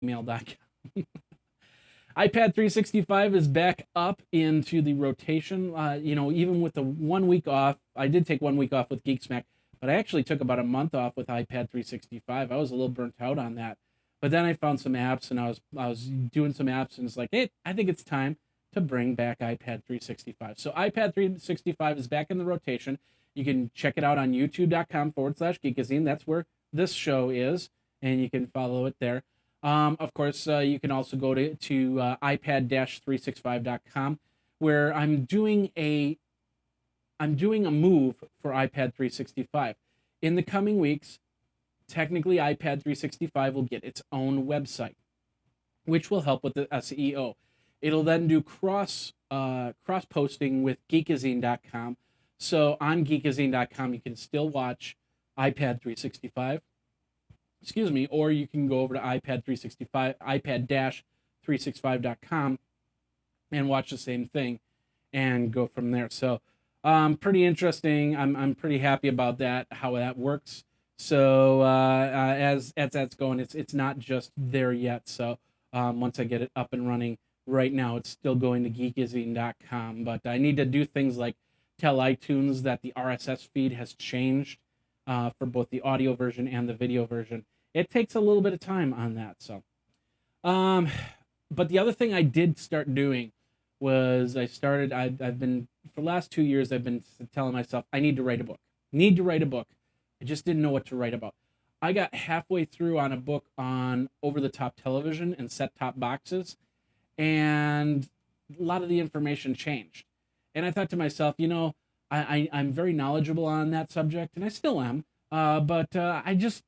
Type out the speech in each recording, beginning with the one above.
gmail.com. iPad 365 is back up into the rotation. Even with the 1 week off, I did take 1 week off with Geeksmack, but I actually took about a month off with iPad 365. I was a little burnt out on that, but then I found some apps, and I was doing some apps, and it's like, hey, I think it's time to bring back iPad 365. So iPad 365 is back in the rotation. You can check it out on youtube.com/Geekazine. That's where this show is, and you can follow it there. Of course, you can also go to iPad-365.com, where I'm doing a move for iPad 365. In the coming weeks, technically iPad 365 will get its own website, which will help with the SEO. It'll then do cross posting with Geekazine.com. So on Geekazine.com, you can still watch iPad 365. Excuse me, or you can go over to iPad 365, iPad-365.com, and watch the same thing and go from there. So pretty interesting. I'm pretty happy about that, how that works. So as that's going, it's not just there yet. So once I get it up and running, right now it's still going to geekazine.com. But I need to do things like tell iTunes that the RSS feed has changed for both the audio version and the video version. It takes a little bit of time on that. So, but the other thing I did start doing was I've been, for the last 2 years, I've been telling myself, I need to write a book. Need to write a book. I just didn't know what to write about. I got halfway through on a book on over-the-top television and set-top boxes, and a lot of the information changed. And I thought to myself, I'm very knowledgeable on that subject, and I still am. But I just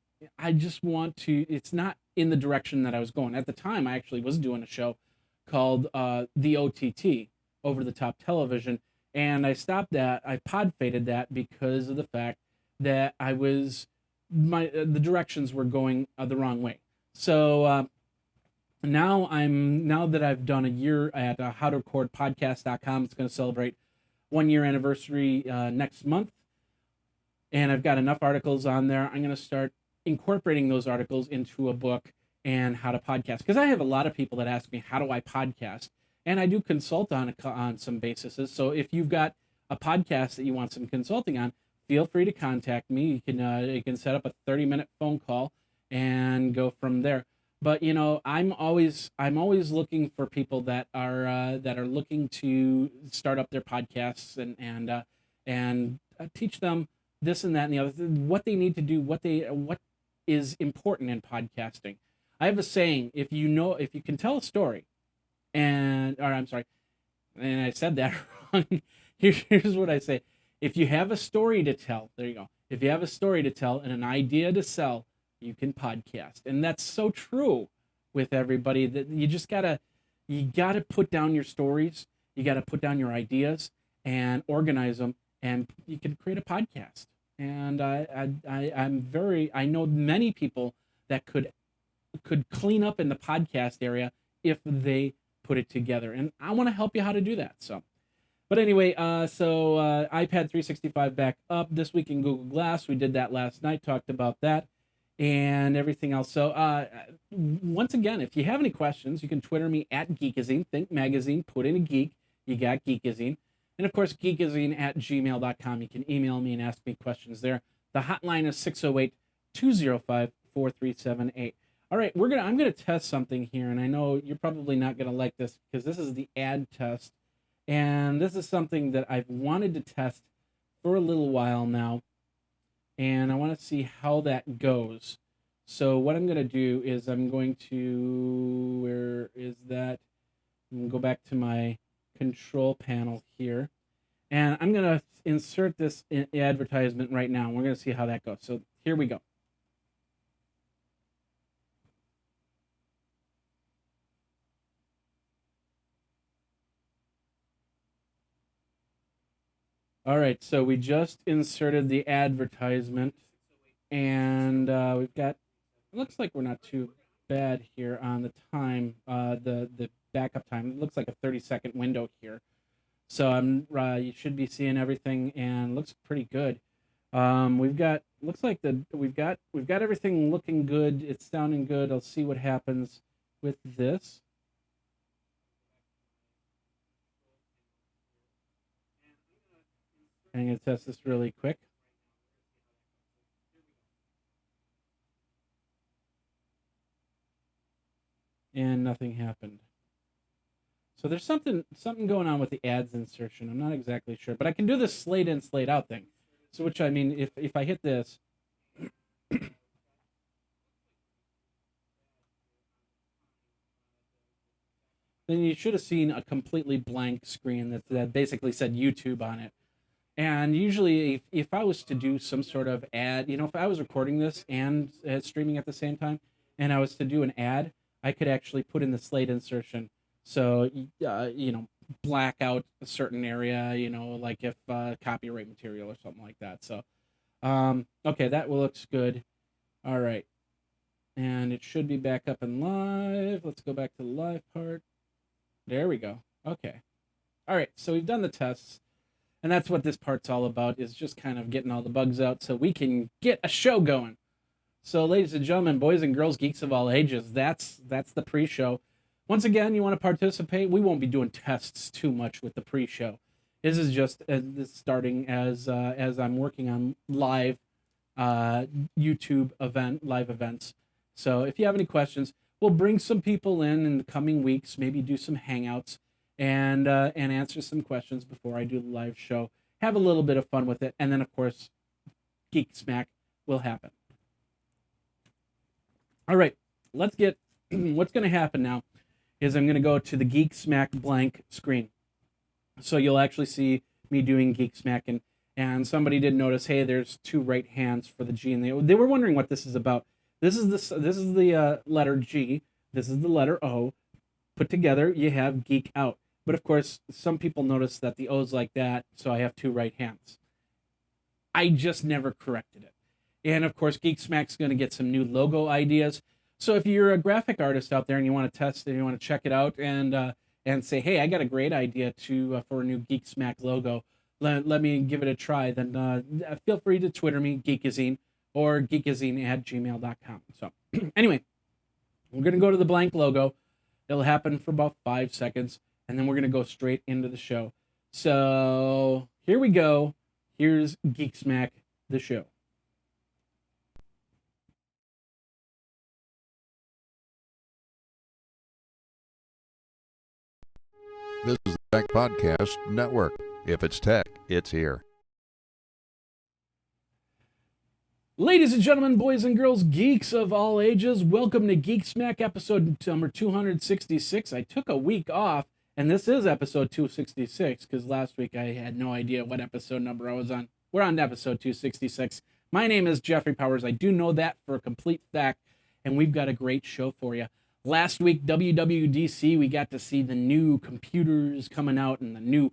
want to. It's not in the direction that I was going at the time. I actually was doing a show called the OTT, over the top television, and I stopped that. I pod faded that because of the fact that the directions were going the wrong way. So now that I've done a year at howtorecordpodcast.com, it's going to celebrate 1 year anniversary next month, and I've got enough articles on there. I'm going to start incorporating those articles into a book and how to podcast, because I have a lot of people that ask me, how do I podcast? And I do consult on some bases. So if you've got a podcast that you want some consulting on, feel free to contact me. You can set up a 30-minute phone call and go from there. But I'm always looking for people that are looking to start up their podcasts and teach them this and that and the other, what they need to do, what is important in podcasting. I have a saying: if you can tell a story, I'm sorry, and I said that wrong. Here's what I say: if you have a story to tell, there you go. If you have a story to tell and an idea to sell, you can podcast. And that's so true with everybody, that you gotta put down your stories, you gotta put down your ideas and organize them, and you can create a podcast. And I know many people that could clean up in the podcast area if they put it together. And I want to help you how to do that. So, but anyway, iPad 365 back up this week in Google Glass. We did that last night, talked about that and everything else. So once again, if you have any questions, you can Twitter me at Geekazine. Think magazine, put in a geek, you got Geekazine. And of course, geekazine@gmail.com. You can email me and ask me questions there. The hotline is 608-205-4378. All right, I'm gonna test something here, and I know you're probably not gonna like this, because this is the ad test, and this is something that I've wanted to test for a little while now, and I want to see how that goes. So what I'm gonna do is I'm going to, where is that? I'm gonna go back to my control panel here, and I'm going to insert this advertisement right now. We're going to see how that goes. So here we go. All right, so we just inserted the advertisement, and we've got, it looks like we're not too bad here on the time, the backup time. It looks like a 30-second window here. So you should be seeing everything, and looks pretty good. Looks like we've got everything looking good. It's sounding good. I'll see what happens with this. I'm going to test this really quick. And nothing happened. So there's something going on with the ads insertion. I'm not exactly sure, but I can do this slate in, slate out thing. So which I mean, if I hit this, then you should have seen a completely blank screen that basically said YouTube on it. And usually, if I was to do some sort of ad, if I was recording this and streaming at the same time, and I was to do an ad, I could actually put in the slate insertion. So, black out a certain area, like if copyright material or something like that. So, okay, that looks good. All right. And it should be back up and live. Let's go back to the live part. There we go. Okay. All right. So we've done the tests. And that's what this part's all about, is just kind of getting all the bugs out so we can get a show going. So, ladies and gentlemen, boys and girls, geeks of all ages, that's the pre-show. Once again, you want to participate? We won't be doing tests too much with the pre-show. This is just starting as I'm working on live YouTube live events. So, if you have any questions, we'll bring some people in the coming weeks, maybe do some hangouts. And answer some questions before I do the live show. Have a little bit of fun with it. And then, of course, Geek Smack will happen. All right, let's get... What's going to happen now is I'm going to go to the Geek Smack blank screen. So you'll actually see me doing Geek Smack. And somebody did notice, hey, there's two right hands for the G. And they were wondering what this is about. This is the letter G. This is the letter O. Put together, you have Geek Out. But of course, some people notice that the O's like that, so I have two right hands. I just never corrected it. And of course, Geek Smack's going to get some new logo ideas. So if you're a graphic artist out there and you want to test and you want to check it out and say, hey, I got a great idea for a new Geek Smack logo, let me give it a try, then feel free to Twitter me, Geekazine, or geekazine@gmail.com. So anyway, we're going to go to the blank logo. It'll happen for about 5 seconds, and then we're going to go straight into the show. So here we go. Here's Geek Smack, the show. This is the Tech Podcast Network. If it's tech, it's here. Ladies and gentlemen, boys and girls, geeks of all ages, welcome to Geek Smack episode number 266. I took a week off, and this is episode 266, because last week I had no idea what episode number I was on. We're on episode 266. My name is Jeffrey Powers. I do know that for a complete fact, and we've got a great show for you. Last week, WWDC, we got to see the new computers coming out and the new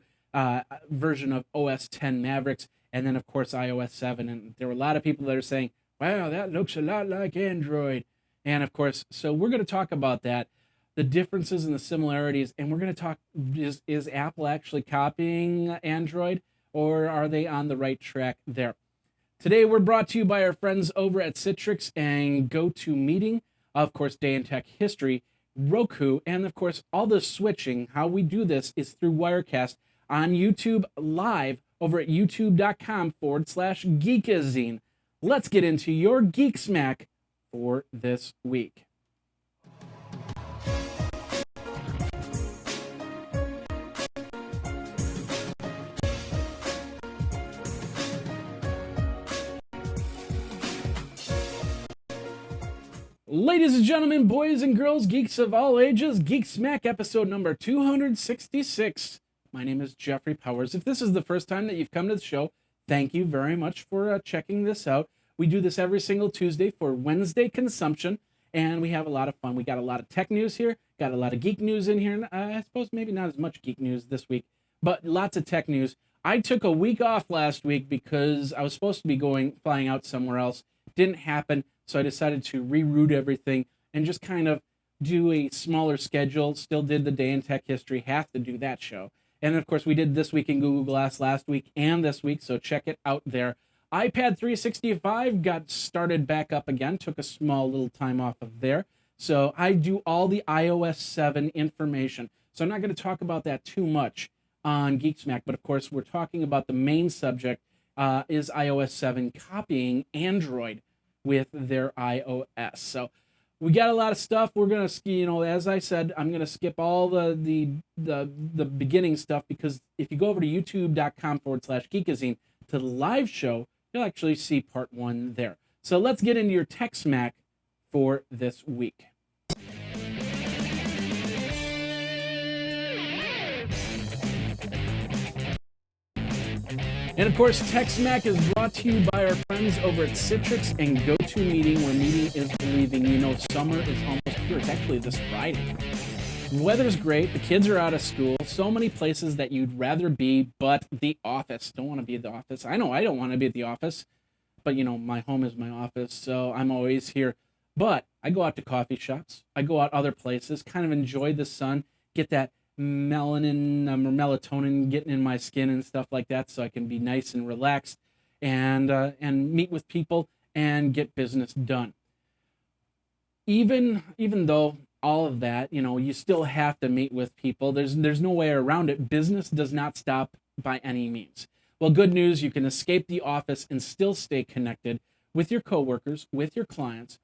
version of OS X Mavericks. And then, of course, iOS 7. And there were a lot of people that are saying, wow, that looks a lot like Android. And, of course, so we're going to talk about that, the differences and the similarities. And we're going to talk, is Apple actually copying Android, or are they on the right track there? Today, we're brought to you by our friends over at Citrix and GoToMeeting, of course, Day in Tech History, Roku, and, of course, all the switching. How we do this is through Wirecast on YouTube Live over at youtube.com/Geekazine. Let's get into your Geek Smack for this week. Ladies and gentlemen, boys and girls, geeks of all ages, Geek Smack episode number 266. My name is Jeffrey Powers. If this is the first time that you've come to the show, thank you very much for checking this out. We do this every single Tuesday for Wednesday consumption, and we have a lot of fun. We got a lot of tech news here, got a lot of geek news in here. I suppose maybe not as much geek news this week, but lots of tech news. I took a week off last week because I was supposed to be flying out somewhere else. Didn't happen, so I decided to reroute everything and just kind of do a smaller schedule. Still did the Day in Tech History, have to do that show. And of course, we did This Week in Google Glass last week and this week, so check it out there. iPad 365 got started back up again, took a small little time off of there. So I do all the iOS 7 information. So I'm not going to talk about that too much on Geek Smack, but of course we're talking about the main subject is iOS 7 copying Android with their iOS. So we got a lot of stuff. We're gonna, as I said, I'm gonna skip all the beginning stuff, because if you go over to youtube.com/Geekazine to the live show, you'll actually see part 1 there. So let's get into your Tech Smack for this week. And of course, Tech Smack is brought to you by our friends over at Citrix and GoToMeeting, where meeting is believing. You know, summer is almost here. It's actually this Friday. The weather's great. The kids are out of school. So many places that you'd rather be, but the office. Don't want to be at the office. I know I don't want to be at the office, but my home is my office, so I'm always here. But I go out to coffee shops. I go out other places, kind of enjoy the sun, get that melanin or melatonin getting in my skin and stuff like that, so I can be nice and relaxed and meet with people and get business done. Even though all of that, you still have to meet with people. There's no way around it. Business does not stop by any means. Well, good news, you can escape the office and still stay connected with your coworkers, with your clients.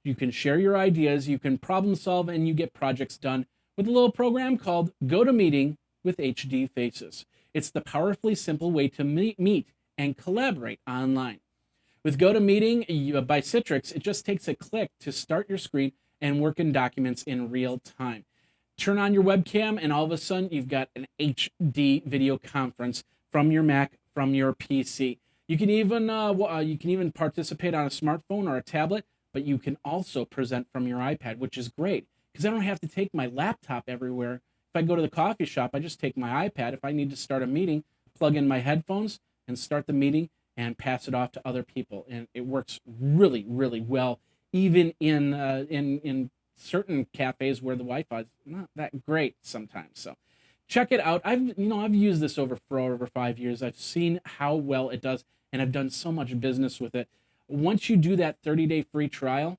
You can share your ideas, you can problem solve, and you get projects done with a little program called GoToMeeting with HD Faces. It's the powerfully simple way to meet and collaborate online. With GoToMeeting by Citrix, it just takes a click to start your screen and work in documents in real time. Turn on your webcam, and all of a sudden, you've got an HD video conference from your Mac, from your PC. You can even participate on a smartphone or a tablet, but you can also present from your iPad, which is great, because I don't have to take my laptop everywhere. If I go to the coffee shop, I just take my iPad. If I need to start a meeting, plug in my headphones and start the meeting and pass it off to other people. And it works really, really well, even in certain cafes where the Wi-Fi is not that great sometimes. So check it out. I've used this for over 5 years. I've seen how well it does, and I've done so much business with it. Once you do that 30-day free trial,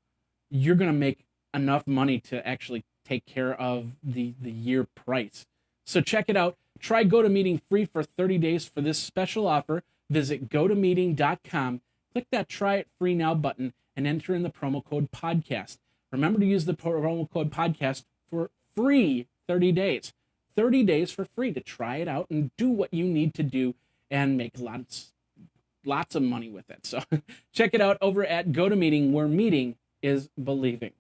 you're going to make enough money to actually take care of the year price. So check it out. Try GoToMeeting free for 30 days for this special offer. Visit gotomeeting.com, click that Try It Free Now button, and enter in the promo code podcast. Remember to use the promo code podcast for free 30 days. 30 days for free to try it out and do what you need to do and make lots of money with it. So check it out over at GoToMeeting, where meeting is believing.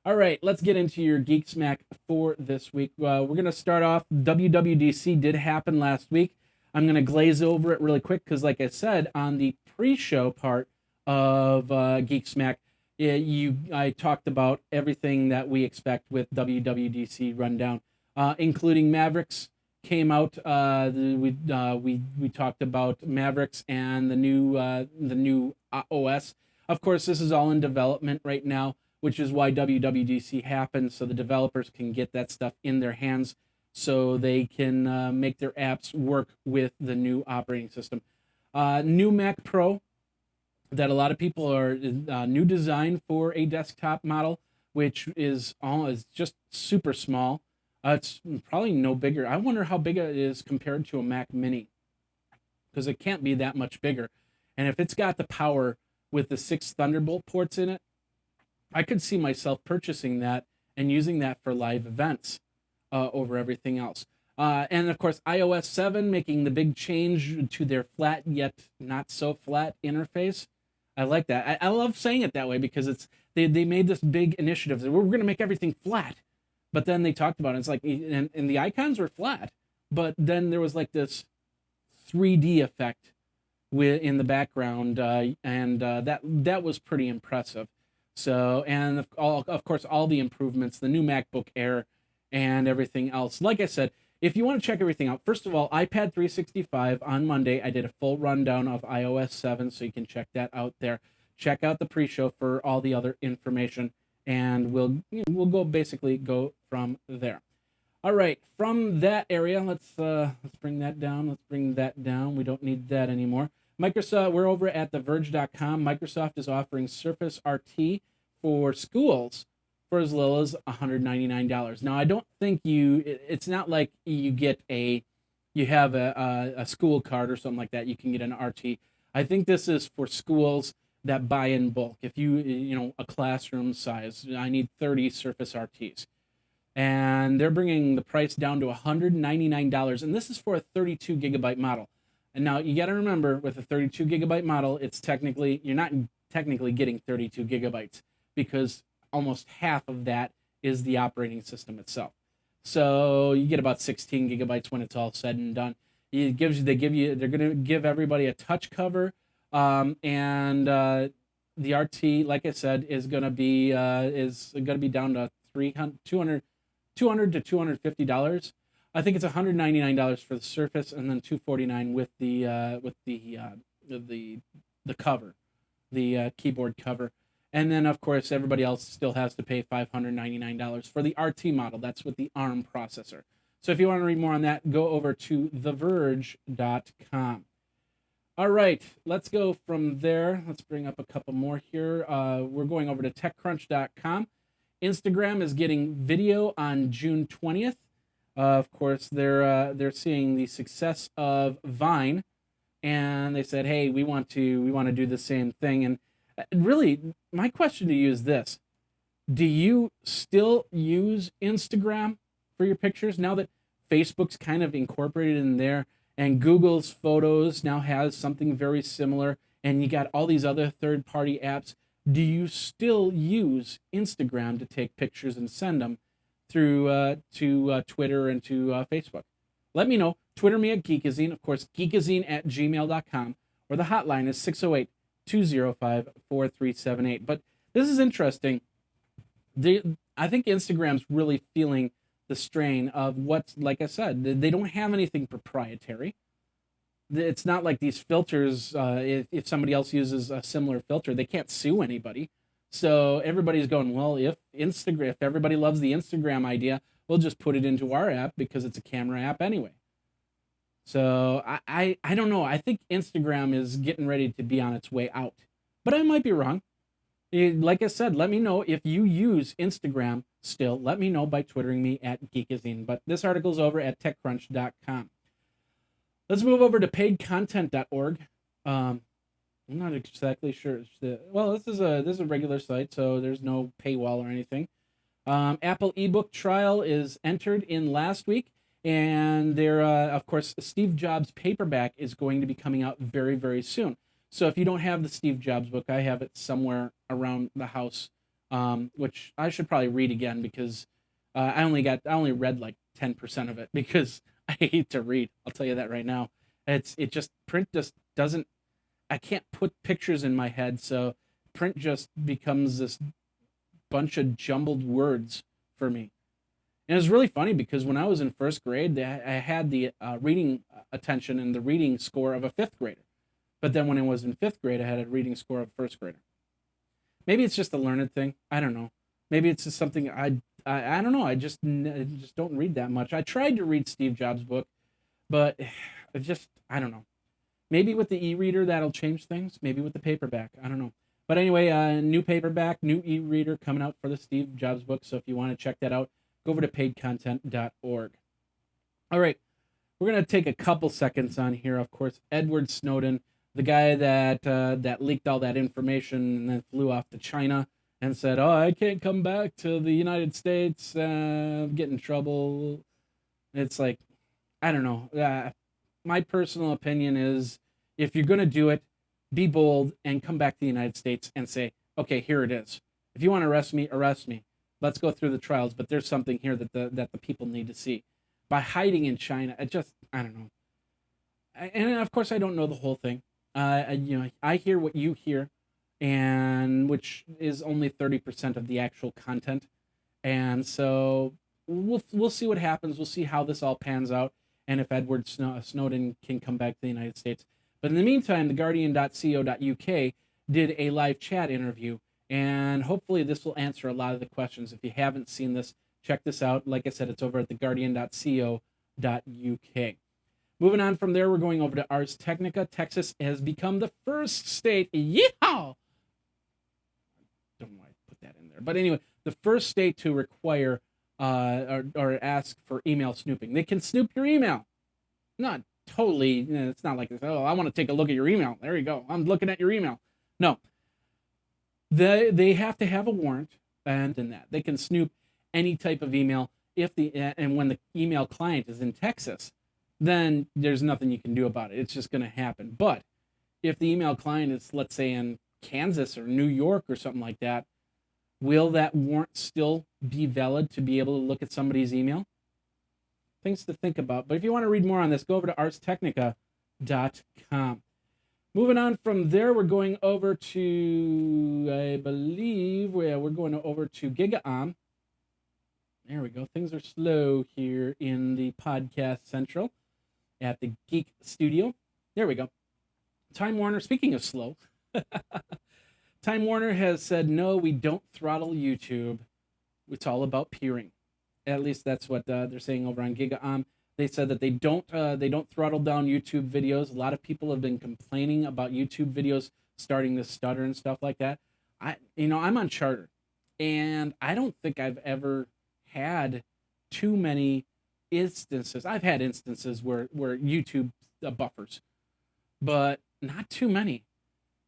All right, let's get into your Geek Smack for this week. We're going to start off. WWDC did happen last week. I'm going to glaze over it really quick because, like I said, on the pre-show part of Geek Smack, I talked about everything that we expect with WWDC rundown, including Mavericks came out. We talked about Mavericks and the new OS. Of course, this is all in development right now, which is why WWDC happens, so the developers can get that stuff in their hands so they can make their apps work with the new operating system. New Mac Pro that a lot of people are, new design for a desktop model, which is just super small. It's probably no bigger. I wonder how big it is compared to a Mac Mini, because it can't be that much bigger. And if it's got the power with the 6 Thunderbolt ports in it, I could see myself purchasing that and using that for live events over everything else. And of course, iOS 7 making the big change to their flat yet not so flat interface. I like that. I love saying it that way because they made this big initiative that we're going to make everything flat. But then they talked about it. It's like, and the icons were flat, but then there was like this 3D effect in the background, and that was pretty impressive. So, and of course, all the improvements, the new MacBook Air, and everything else. Like I said, if you want to check everything out, first of all, iPad 365 on Monday, I did a full rundown of iOS 7, so you can check that out there. Check out the pre-show for all the other information, and we'll go from there. All right, from that area, let's bring that down. Let's bring that down. We don't need that anymore. Microsoft, we're over at TheVerge.com. Microsoft is offering Surface RT for schools for as little as $199. Now, I don't think it's not like you have a school card or something like that. You can get an RT. I think this is for schools that buy in bulk. If a classroom size, I need 30 Surface RTs. And they're bringing the price down to $199. And this is for a 32 gigabyte model. And now you got to remember, with a 32 gigabyte model, you're not technically getting 32 gigabytes because almost half of that is the operating system itself. So you get about 16 gigabytes when it's all said and done. They're going to give everybody a touch cover, and the RT, like I said, is going to be down to $200 to $250. I think it's $199 for the Surface, and then $249 with the cover, the keyboard cover. And then, of course, everybody else still has to pay $599 for the RT model. That's with the ARM processor. So if you want to read more on that, go over to theverge.com. All right, let's go from there. Let's bring up a couple more here. We're going over to techcrunch.com. Instagram is getting video on June 20th. Of course, they're seeing the success of Vine, and they said, "Hey, we want to do the same thing." And really, my question to you is this: do you still use Instagram for your pictures now that Facebook's kind of incorporated in there, and Google's Photos now has something very similar, and you got all these other third-party apps? Do you still use Instagram to take pictures and send them through to Twitter and to Facebook? Let me know. Twitter me at Geekazine, of course, geekazine@gmail.com, or the hotline is 608-205-4378. But this is interesting. I think Instagram's really feeling the strain of what's, like I said, they don't have anything proprietary. It's not like these filters, if somebody else uses a similar filter, they can't sue anybody. So everybody's going, well, if everybody loves the Instagram idea, we'll just put it into our app because it's a camera app anyway. So I don't know. I think Instagram is getting ready to be on its way out. But I might be wrong. Like I said, let me know if you use Instagram still. Let me know by twittering me at Geekazine. But this article's over at techcrunch.com. Let's move over to paidcontent.org. I'm not exactly sure. This is a regular site, so there's no paywall or anything. Apple ebook trial is entered in last week, and of course, Steve Jobs paperback is going to be coming out very, very soon. So if you don't have the Steve Jobs book, I have it somewhere around the house, which I should probably read again because I only read like 10% of it because I hate to read. I'll tell you that right now. Print just doesn't. I can't put pictures in my head, so print just becomes this bunch of jumbled words for me. And it was really funny because when I was in first grade, I had the reading attention and the reading score of a fifth grader. But then when I was in fifth grade, I had a reading score of a first grader. Maybe it's just a learned thing. I don't know. Maybe it's just something I don't know. I just don't read that much. I tried to read Steve Jobs' book, but I don't know. Maybe with the e-reader that'll change things. Maybe with the paperback, I don't know. But anyway, new paperback, new e-reader coming out for the Steve Jobs book. So if you want to check that out, go over to paidcontent.org. All right, we're gonna take a couple seconds on here. Of course, Edward Snowden, the guy that leaked all that information and then flew off to China and said, "Oh, I can't come back to the United States, get in trouble." It's like, I don't know. My personal opinion is, if you're going to do it, be bold and come back to the United States and say, okay, here it is. If you want to arrest me, arrest me. Let's go through the trials, but there's something here that the people need to see. By hiding in China, I don't know. And of course, I don't know the whole thing. I hear what you hear, and which is only 30% of the actual content. And so we'll see what happens. We'll see how this all pans out, and if Edward Snowden can come back to the United States. But in the meantime, theguardian.co.uk did a live chat interview, and hopefully this will answer a lot of the questions. If you haven't seen this, check this out. Like I said, it's over at theguardian.co.uk. Moving on from there, we're going over to Ars Technica. Texas has become the first state, yeehaw! Don't know why I put that in there. But anyway, the first state to require or ask for email snooping. They can snoop your email. Not totally, it's not like this, oh, I want to take a look at your email. There you go. I'm looking at your email. No. They have to have a warrant, and in that they can snoop any type of email and when the email client is in Texas, then there's nothing you can do about it. It's just going to happen. But if the email client is, let's say, in Kansas or New York or something like that, will that warrant still be valid to be able to look at somebody's email? Things to think about. But if you want to read more on this, go over to arstechnica.com. Moving on from there, we're going over to, I believe, we're going over to Geekazine. There we go. Things are slow here in the Podcast Central at the Geek Studio. There we go. Time Warner, speaking of slow, Time Warner has said, no, we don't throttle YouTube. It's all about peering. At least that's what they're saying over on Geekazine. They said that they don't throttle down YouTube videos. A lot of people have been complaining about YouTube videos starting to stutter and stuff like that. I'm on Charter, and I don't think I've ever had too many instances. I've had instances where YouTube buffers, but not too many.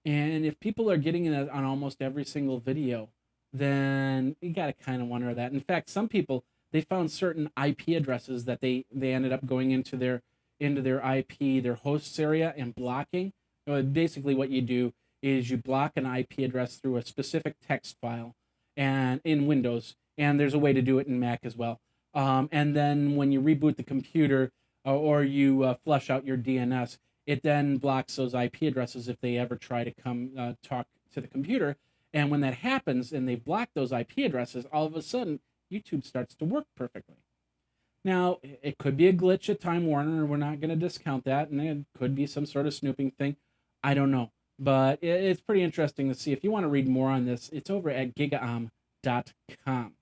And if people are getting it on almost every single video, then you got to kind of wonder that. In fact, some people, they found certain IP addresses that they ended up going into their IP, their hosts area, and blocking. Basically, what you do is you block an IP address through a specific text file, and in Windows, and there's a way to do it in Mac as well. And then when you reboot the computer or you flush out your DNS, it then blocks those IP addresses if they ever try to come talk to the computer. And when that happens and they block those IP addresses, all of a sudden YouTube starts to work perfectly. Now, it could be a glitch at Time Warner. We're not going to discount that, and it could be some sort of snooping thing. I don't know. But it's pretty interesting to see. If you want to read more on this, it's over at Geekazine.com.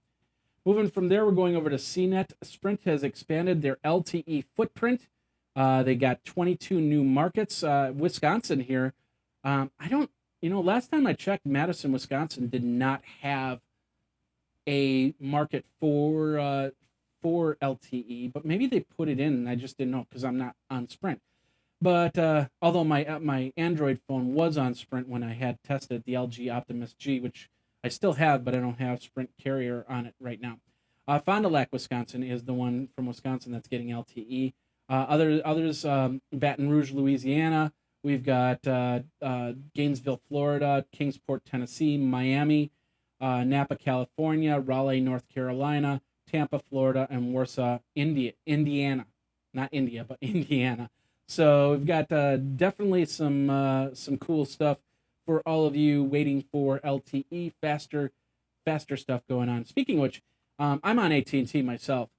Moving from there, we're going over to CNET. Sprint has expanded their LTE footprint. They got 22 new markets. Wisconsin here. Last time I checked, Madison, Wisconsin did not have a market for LTE, but maybe they put it in and I just didn't know because I'm not on Sprint. But although my Android phone was on Sprint when I had tested the LG Optimus G, which I still have, but I don't have Sprint carrier on it right now. Fond du Lac, Wisconsin is the one from Wisconsin that's getting LTE. Others, Baton Rouge, Louisiana. We've got Gainesville, Florida, Kingsport, Tennessee, Miami, Napa, California, Raleigh, North Carolina, Tampa, Florida, and Warsaw, Indiana. Not India, but Indiana. So we've got definitely some cool stuff for all of you waiting for LTE, faster stuff going on. Speaking of which, I'm on AT&T myself,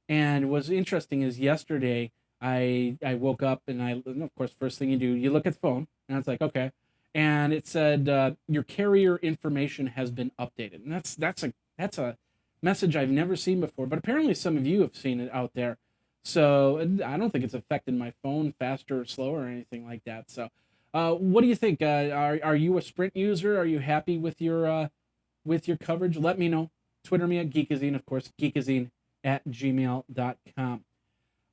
and what's interesting is yesterday I woke up and of course, first thing you do, you look at the phone, and it's like, okay, and it said your carrier information has been updated, and that's a message I've never seen before, but apparently some of you have seen it out there. So I don't think it's affected my phone faster or slower or anything like that. So what do you think? Are you a Sprint user? Are you happy with your coverage? Let me know. Twitter me at Geekazine, of course, geekazine@gmail.com.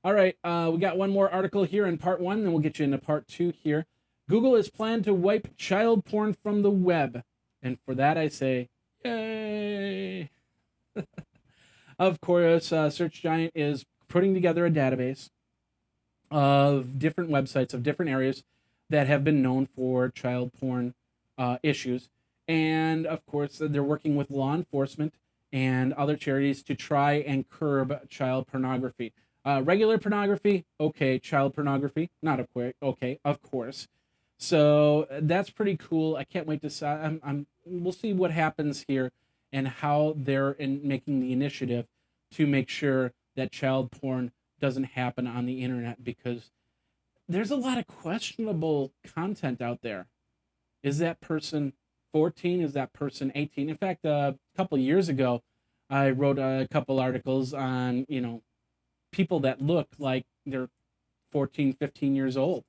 All right, we got one more article here in part one, then we'll get you into part two here. Google is planned to wipe child porn from the web. And for that, I say, yay. Of course, Search Giant is putting together a database of different websites of different areas that have been known for child porn issues. And of course, they're working with law enforcement and other charities to try and curb child pornography. Regular pornography, okay. Child pornography, not okay, of course. So that's pretty cool. I can't wait to we'll see what happens here and how they're making the initiative to make sure that child porn doesn't happen on the internet, because there's a lot of questionable content out there. Is that person 14? Is that person 18? In fact, a couple years ago, I wrote a couple articles on, people that look like they're 14, 15 years old.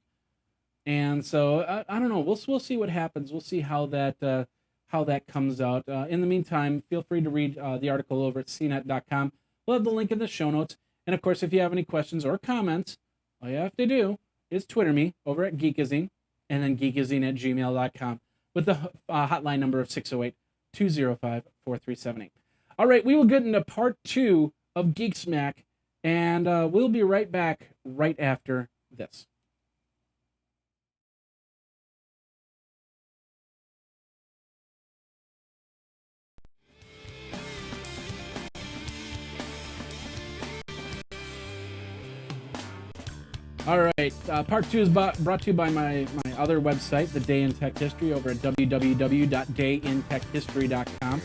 And so I don't know. We'll see what happens. We'll see how that how that comes out. In the meantime, feel free to read the article over at cnet.com. We'll have the link in the show notes. And of course, if you have any questions or comments, all you have to do is Twitter me over at Geekazine and then geekazine@gmail.com with the hotline number of 608-205-4378. All right, we will get into part 2 of Geek Smack, and we'll be right back right after this. All right, part 2 is brought to you by my other website, The Day in Tech History, over at www.dayintechhistory.com.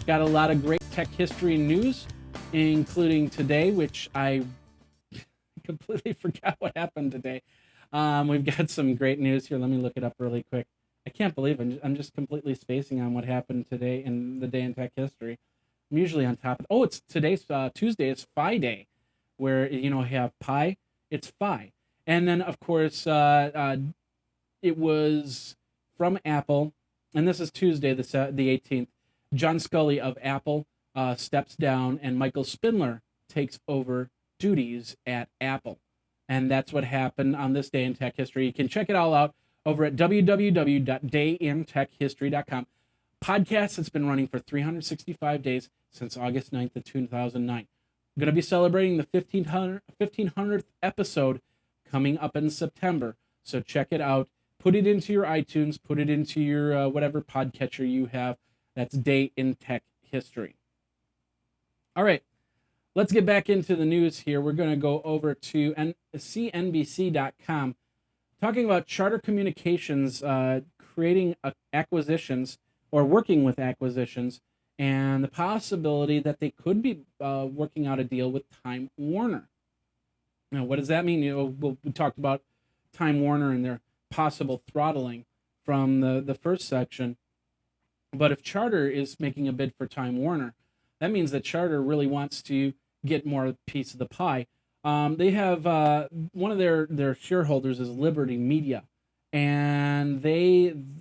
Got a lot of great tech history news, including today, which I completely forgot what happened today. We've got some great news here. Let me look it up really quick. I can't believe I'm just completely spacing on what happened today in the Day in Tech History. I'm usually on top of. Oh, it's today's Tuesday. It's Phi Day, where you have pi. It's Phi, and then of course it was from Apple, and this is Tuesday, the 18th. John Scully of Apple steps down, and Michael Spindler takes over duties at Apple. And that's what happened on this day in tech history. You can check it all out over at www.dayintechhistory.com. Podcast that's been running for 365 days since August 9th of 2009. I'm going to be celebrating the 1500th episode coming up in September. So check it out. Put it into your iTunes. Put it into your whatever podcatcher you have. That's Day in Tech History. All right. Let's get back into the news here. We're going to go over to CNBC.com, talking about Charter Communications creating acquisitions or working with acquisitions, and the possibility that they could be working out a deal with Time Warner. Now, what does that mean? We talked about Time Warner and their possible throttling from the first section. But if Charter is making a bid for Time Warner, that means that Charter really wants to get more piece of the pie. They have one of their shareholders is Liberty Media, and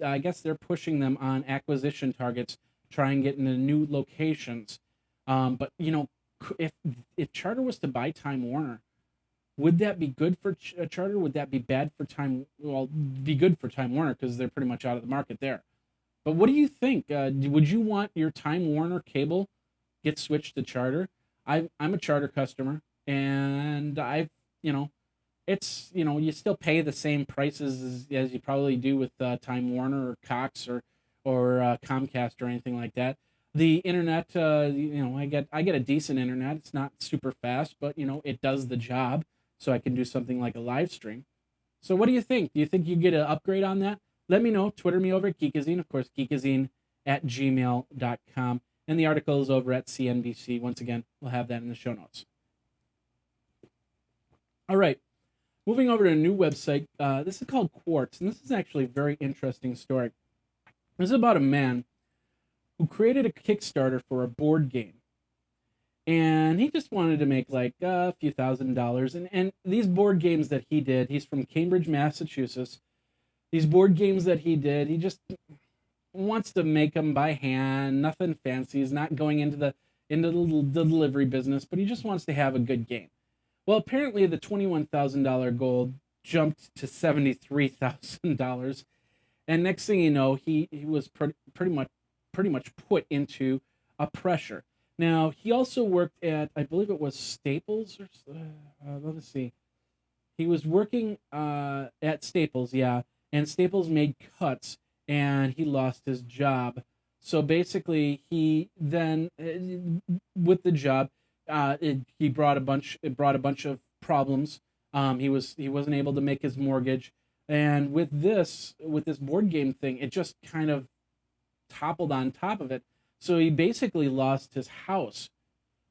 I guess they're pushing them on acquisition targets, try and get into new locations. But if Charter was to buy Time Warner, would that be good for Charter? Would that be bad for Time? Well, be good for Time Warner because they're pretty much out of the market there. But what do you think? Would you want your Time Warner cable get switched to Charter? I'm a Charter customer, and it's you still pay the same prices as you probably do with Time Warner or Cox or Comcast or anything like that. The internet, I get a decent internet. It's not super fast, but it does the job, so I can do something like a live stream. So what do you think? Do you think you get an upgrade on that? Let me know. Twitter me over at Geekazine, of course, geekazine@gmail.com. And the article is over at CNBC. Once again, we'll have that in the show notes. All right. Moving over to a new website. This is called Quartz, and this is actually a very interesting story. This is about a man who created a Kickstarter for a board game. And he just wanted to make like a few $1,000s. And these board games that he did, he's from Cambridge, Massachusetts. These board games that he did, he just wants to make them by hand, nothing fancy. He's not going into the delivery business, but he just wants to have a good game. Well, apparently the $21,000 goal jumped to $73,000, and next thing you know, he was pretty much put into a pressure. Now he also worked at, I believe it was Staples, or let me see. He was working at Staples, yeah, and Staples made cuts. And he lost his job. So basically, he then, with the job, it brought a bunch of problems. He wasn't able to make his mortgage, and with this board game thing, it just kind of toppled on top of it. So he basically lost his house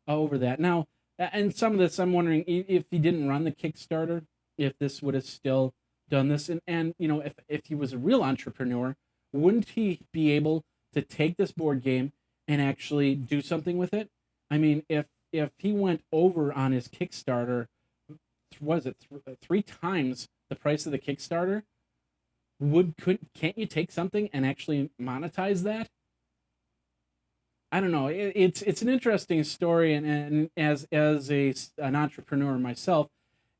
over that. Now, and some of this, I'm wondering if he didn't run the Kickstarter, if this would have still done this, and if he was a real entrepreneur, wouldn't he be able to take this board game and actually do something with it? I mean, if he went over on his Kickstarter, was it 3 times the price of the Kickstarter? Can't you take something and actually monetize that? I don't know. It's an interesting story, and an entrepreneur myself,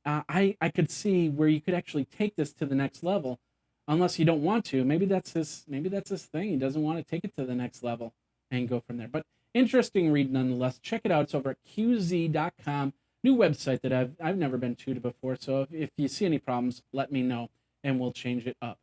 I could see where you could actually take this to the next level, unless you don't want to. Maybe that's his thing. He doesn't want to take it to the next level and go from there. But interesting read nonetheless. Check it out. It's over at qz.com. New website that I've never been to before. So if you see any problems, let me know and we'll change it up.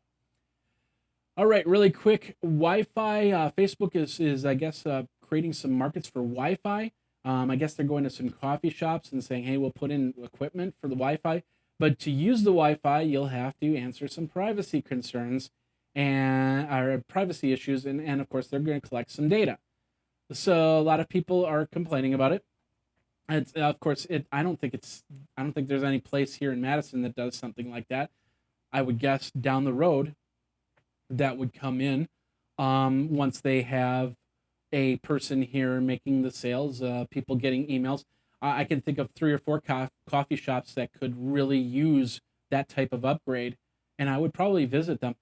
All right, really quick, Wi-Fi. Facebook is I guess creating some markets for Wi-Fi. I guess they're going to some coffee shops and saying, hey, we'll put in equipment for the Wi-Fi. But to use the Wi-Fi, you'll have to answer some privacy concerns and or privacy issues, and of course they're going to collect some data. So a lot of people are complaining about it. It's, of course, I don't think there's any place here in Madison that does something like that. I would guess down the road that would come in once they have a person here making the sales, people getting emails. I can think of 3 or 4 coffee shops that could really use that type of upgrade, and I would probably visit them.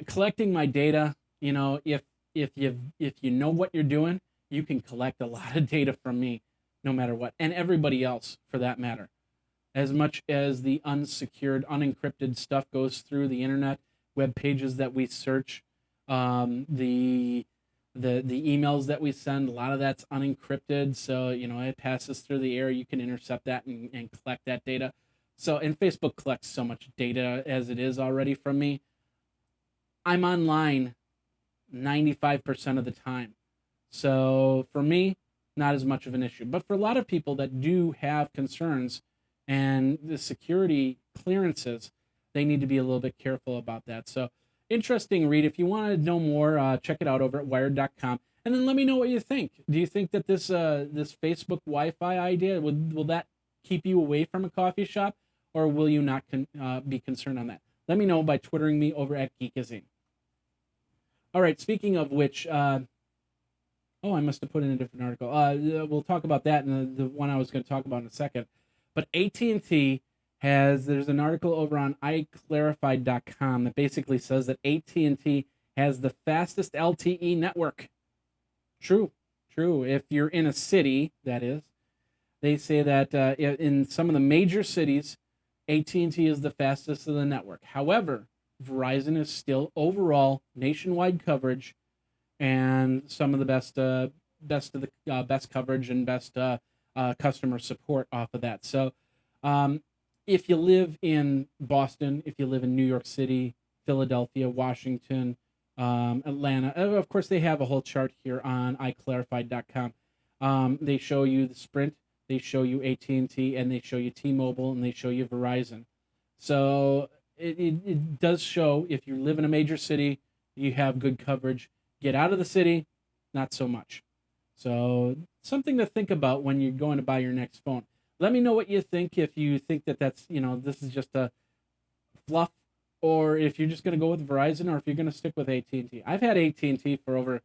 Collecting my data, if you know what you're doing, you can collect a lot of data from me, no matter what, and everybody else for that matter. As much as the unsecured, unencrypted stuff goes through the internet, web pages that we search, the emails that we send, a lot of that's unencrypted, so it passes through the air. You can intercept that and collect that data. So, and Facebook collects so much data as it is already from me. I'm online 95% of the time, so for me, not as much of an issue. But for a lot of people that do have concerns and the security clearances, they need to be a little bit careful about that. So interesting read. If you want to know more, check it out over at wired.com. And then let me know what you think. Do you think that this Facebook Wi-Fi idea, will that keep you away from a coffee shop, or will you not be concerned on that? Let me know by twittering me over at Geekazine. All right, speaking of which, I must have put in a different article. We'll talk about that in the one I was going to talk about in a second. But AT&T there's an article over on iClarified.com that basically says that AT&T has the fastest LTE network. True. If you're in a city, that is. They say that in some of the major cities, AT&T is the fastest of the network. However, Verizon is still overall nationwide coverage and some of the best coverage and best customer support off of that. So if you live in Boston, if you live in New York City, Philadelphia, Washington, Atlanta, of course they have a whole chart here on iClarified.com. They show you the Sprint, they show you AT&T, and they show you T-Mobile, and they show you Verizon. So it does show if you live in a major city, you have good coverage. Get out of the city, not so much. So something to think about when you're going to buy your next phone. Let me know what you think, if you think that's, this is just a fluff, or if you're just going to go with Verizon, or if you're going to stick with AT&T. I've had AT&T for over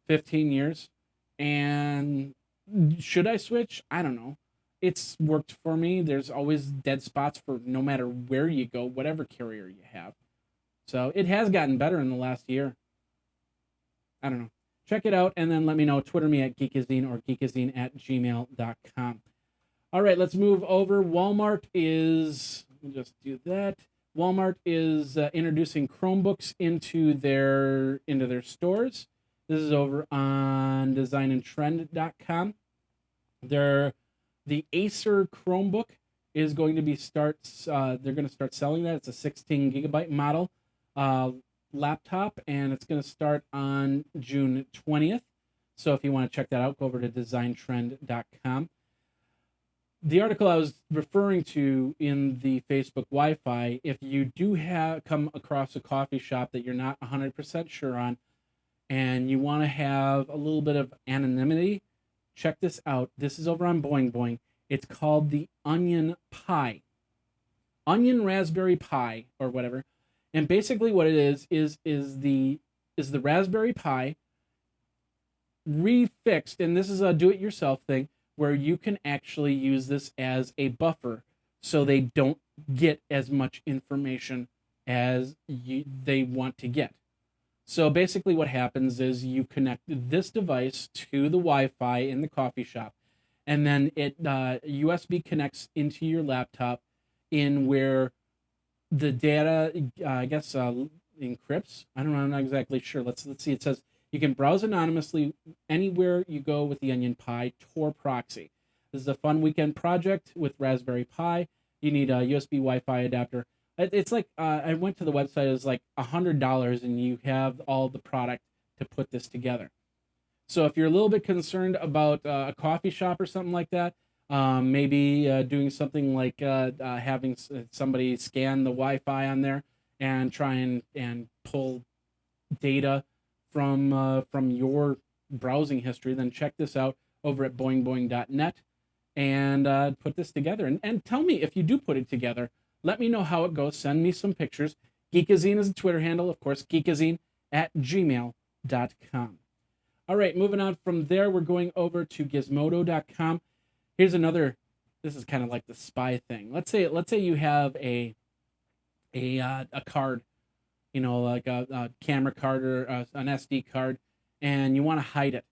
15 years, and should I switch? I don't know. It's worked for me. There's always dead spots for no matter where you go, whatever carrier you have. So it has gotten better in the last year. I don't know. Check it out and then let me know. Twitter me at Geekazine or geekazine@gmail.com. All right, let's move over. Walmart is introducing Chromebooks into their stores. This is over on designandtrend.com. The Acer Chromebook is going to be they're going to start selling that. It's a 16 gigabyte model laptop, and it's going to start on June 20th. So if you want to check that out, go over to designtrend.com. The article I was referring to in the Facebook Wi-Fi, if you do come across a coffee shop that you're not 100% sure on, and you want to have a little bit of anonymity, check this out. This is over on Boing Boing. It's called the Onion Pie. Onion Raspberry Pi, or whatever. And basically what it is the Raspberry Pi refixed, and this is a do-it-yourself thing, where you can actually use this as a buffer so they don't get as much information as they want to get. So basically what happens is you connect this device to the Wi-Fi in the coffee shop, and then it USB connects into your laptop in where the data, I guess, encrypts. I don't know. I'm not exactly sure. Let's see. It says you can browse anonymously anywhere you go with the Onion Pi Tor proxy. This is a fun weekend project with Raspberry Pi. You need a USB Wi-Fi adapter. It's like I went to the website. It's like $100, and you have all the product to put this together. So if you're a little bit concerned about a coffee shop or something like that, maybe doing something like having somebody scan the Wi-Fi on there and try and pull data from your browsing history, then check this out over at boingboing.net and put this together. And tell me if you do put it together. Let me know how it goes. Send me some pictures. Geekazine is a Twitter handle, of course, geekazine@gmail.com. All right, moving on from there, we're going over to gizmodo.com. Here's another, this is kind of like the spy thing. Let's say you have a card, like a camera card or an SD card, and you want to hide it.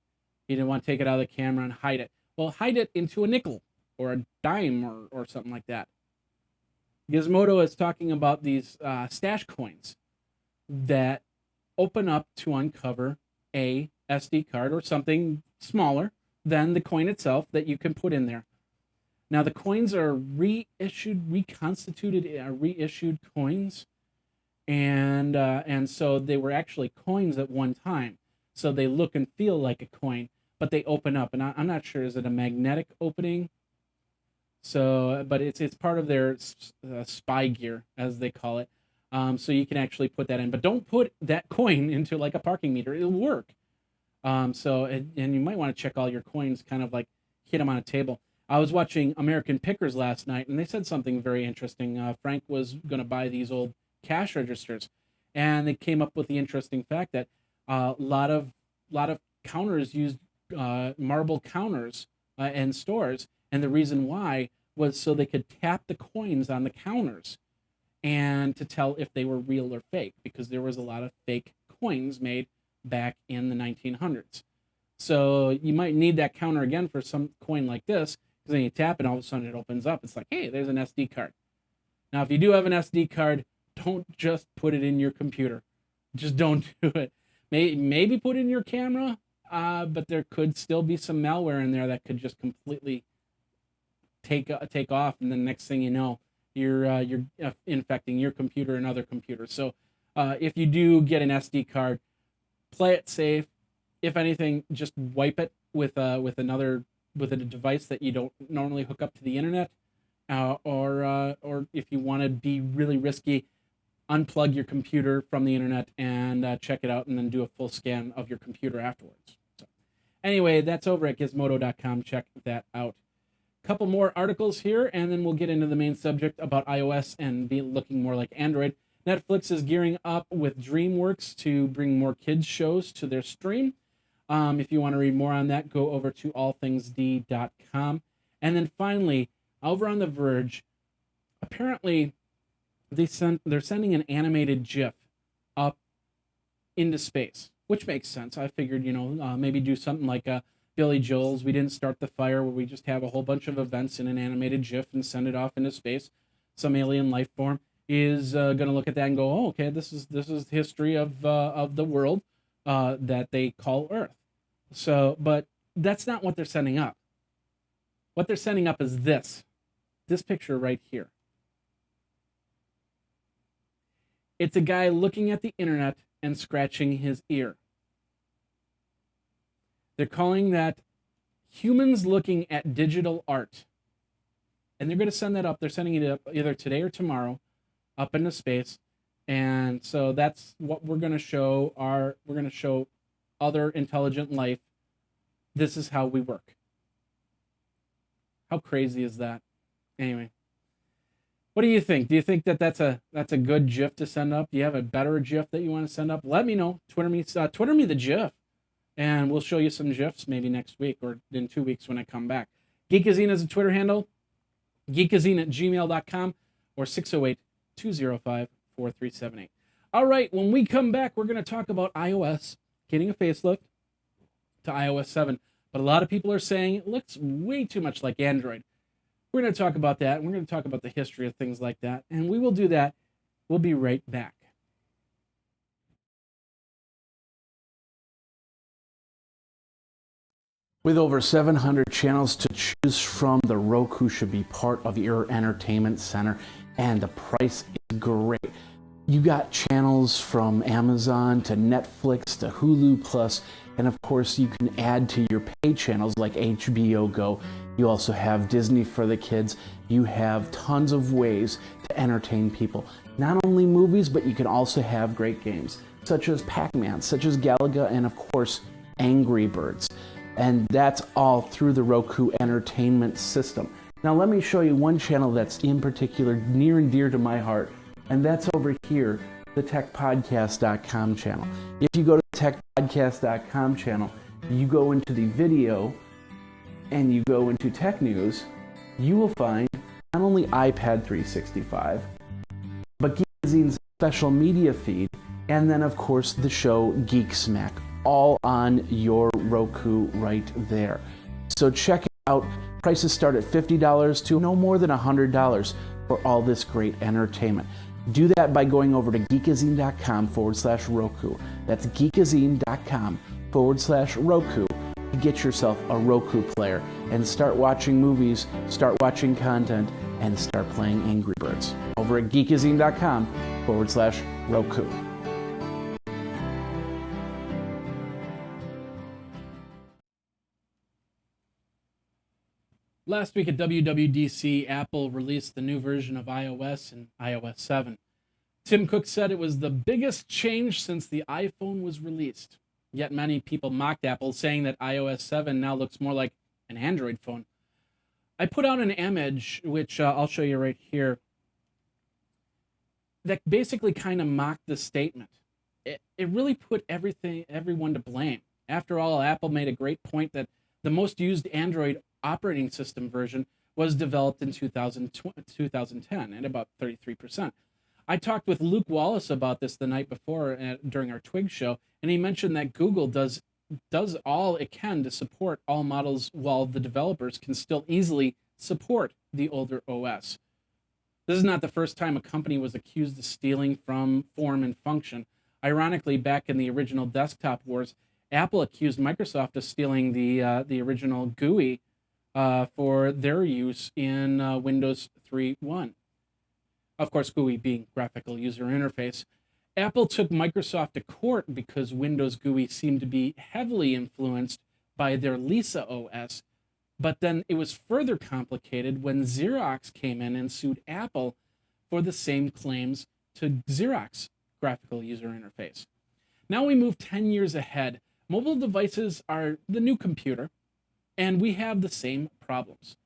You don't want to take it out of the camera and hide it. Well, hide it into a nickel or a dime or something like that. Gizmodo is talking about these stash coins that open up to uncover a SD card or something smaller than the coin itself that you can put in there. Now the coins are reconstituted reissued coins, and so they were actually coins at one time. So they look and feel like a coin, but they open up, and I'm not sure, is it a magnetic opening? So, but it's part of their spy gear, as they call it. So you can actually put that in, but don't put that coin into like a parking meter. It'll work. And you might want to check all your coins, kind of like hit them on a table. I was watching American Pickers last night, and they said something very interesting. Frank was going to buy these old cash registers, and they came up with the interesting fact that a lot of counters used marble counters in stores, and the reason why was so they could tap the coins on the counters and to tell if they were real or fake, because there was a lot of fake coins made back in the 1900s. So you might need that counter again for some coin like this, because then you tap it, all of a sudden it opens up. It's like, hey, there's an SD card. Now, if you do have an SD card, don't just put it in your computer. Just don't do it. Maybe put it in your camera, but there could still be some malware in there that could just completely take off, and the next thing you know, you're infecting your computer and other computers. So if you do get an SD card, play it safe. If anything, just wipe it with a device that you don't normally hook up to the internet, or if you want to be really risky, unplug your computer from the internet and check it out, and then do a full scan of your computer afterwards. So, anyway, that's over at gizmodo.com. Check that out. Couple more articles here, and then we'll get into the main subject about iOS and be looking more like Android. Netflix is gearing up with DreamWorks to bring more kids shows to their stream. If you want to read more on that, go over to allthingsd.com. And then finally, over on The Verge, apparently they're sending an animated GIF up into space, which makes sense. I figured, maybe do something like Billy Joel's We Didn't Start the Fire, where we just have a whole bunch of events in an animated GIF and send it off into space. Some alien life form is going to look at that and go, oh, okay, this is history of the world that they call Earth. So, but that's not what they're sending up. What they're sending up is this picture right here. It's a guy looking at the internet and scratching his ear. They're calling that humans looking at digital art. And they're going to send that up. They're sending it up either today or tomorrow up into space. And so that's what we're going to show. We're going to show other intelligent life. This is how we work. How crazy is that? Anyway, what do you think? Do you think that that's a good GIF to send up? Do you have a better GIF that you want to send up? Let me know. Twitter me the GIF, and we'll show you some GIFs maybe next week or in 2 weeks when I come back. Geekazine is a Twitter handle. Geekazine@gmail.com or 608-205-4378. All right, when we come back, we're going to talk about iOS getting a facelift to iOS 7. But a lot of people are saying it looks way too much like Android. We're going to talk about that, and we're going to talk about the history of things like that. And we will do that. We'll be right back. With over 700 channels to choose from, the Roku should be part of your entertainment center, and the price is great. You got channels from Amazon to Netflix to Hulu Plus, and of course you can add to your pay channels like HBO Go. You also have Disney for the kids. You have tons of ways to entertain people. Not only movies, but you can also have great games, such as Pac-Man, such as Galaga, and of course, Angry Birds. And that's all through the Roku Entertainment System. Now let me show you one channel that's in particular near and dear to my heart, and that's over here, the techpodcast.com channel. If you go to the techpodcast.com channel, you go into the video, and you go into tech news, you will find not only iPad 365, but Geekazine's special media feed, and then of course the show Geek Smack, all on your Roku right there. So check it out. Prices start at $50 to no more than $100 for all this great entertainment. Do that by going over to geekazine.com/Roku. That's geekazine.com/Roku to get yourself a Roku player and start watching movies, start watching content, and start playing Angry Birds over at geekazine.com/Roku. Last week at WWDC, Apple released the new version of iOS and iOS 7. Tim Cook said it was the biggest change since the iPhone was released. Yet many people mocked Apple, saying that iOS 7 now looks more like an Android phone. I put out an image, which I'll show you right here, that basically kind of mocked the statement. It really put everyone to blame. After all, Apple made a great point that the most used Android operating system version was developed in 2010 at about 33%. I talked with Luke Wallace about this the night before during our Twig show, and he mentioned that Google does all it can to support all models while the developers can still easily support the older OS. This is not the first time a company was accused of stealing from form and function. Ironically, back in the original desktop wars, Apple accused Microsoft of stealing the original GUI for their use in Windows 3.1. Of course, GUI being graphical user interface. Apple took Microsoft to court because Windows GUI seemed to be heavily influenced by their Lisa OS, but then it was further complicated when Xerox came in and sued Apple for the same claims to Xerox graphical user interface. Now we move 10 years ahead. Mobile devices are the new computer, and we have the same problems.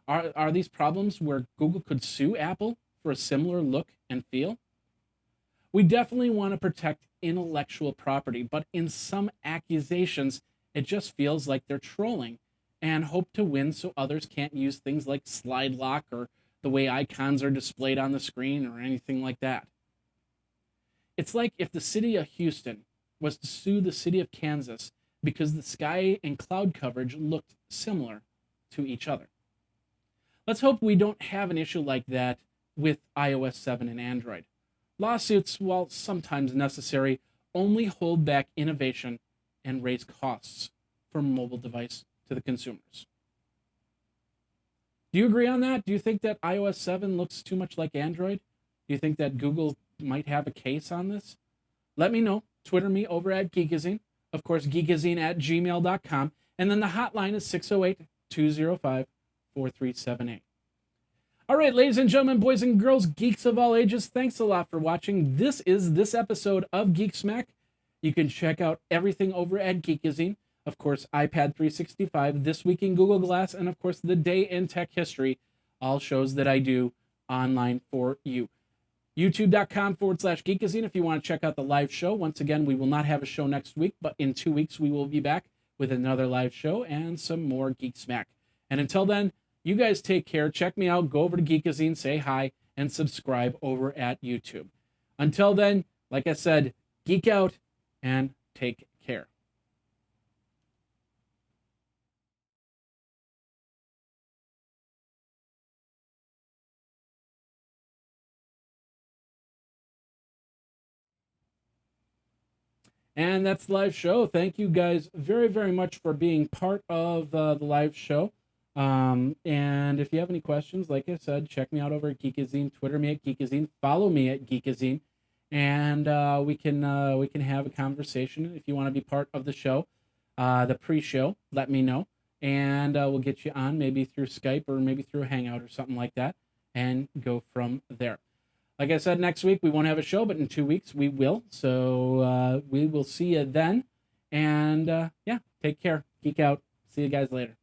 Are these problems where Google could sue Apple for a similar look and feel? We definitely want to protect intellectual property, but in some accusations, it just feels like they're trolling and hope to win so others can't use things like slide lock or the way icons are displayed on the screen or anything like that. It's like if the city of Houston was to sue the city of Kansas because the sky and cloud coverage looked similar to each other. Let's hope we don't have an issue like that with iOS 7 and Android. Lawsuits, while sometimes necessary, only hold back innovation and raise costs for mobile device to the consumers. Do you agree on that? Do you think that iOS 7 looks too much like Android? Do you think that Google might have a case on this? Let me know. Twitter me over at Geekazine. Of course, geekazine@gmail.com. And then the hotline is 608-205-4378. All right, ladies and gentlemen, boys and girls, geeks of all ages, thanks a lot for watching. This is this episode of Geek Smack. You can check out everything over at Geekazine. Of course, iPad 365, This Week in Google Glass, and of course, The Day in Tech History, all shows that I do online for you. YouTube.com/Geekazine if you want to check out the live show. Once again, we will not have a show next week, but in 2 weeks, we will be back with another live show and some more Geek Smack. And until then, you guys take care. Check me out. Go over to Geekazine, say hi, and subscribe over at YouTube. Until then, Like I said, geek out and take care. And that's the live show. Thank you guys very, very much for being part of the live show. And if you have any questions, like I said, check me out over at Geekazine. Twitter me at Geekazine. Follow me at Geekazine, and we can have a conversation if you want to be part of the show, the pre-show. Let me know, and we'll get you on maybe through Skype or maybe through a Hangout or something like that, and go from there. Like I said, next week we won't have a show, but in 2 weeks we will. So we will see you then. And yeah, take care. Geek out. See you guys later.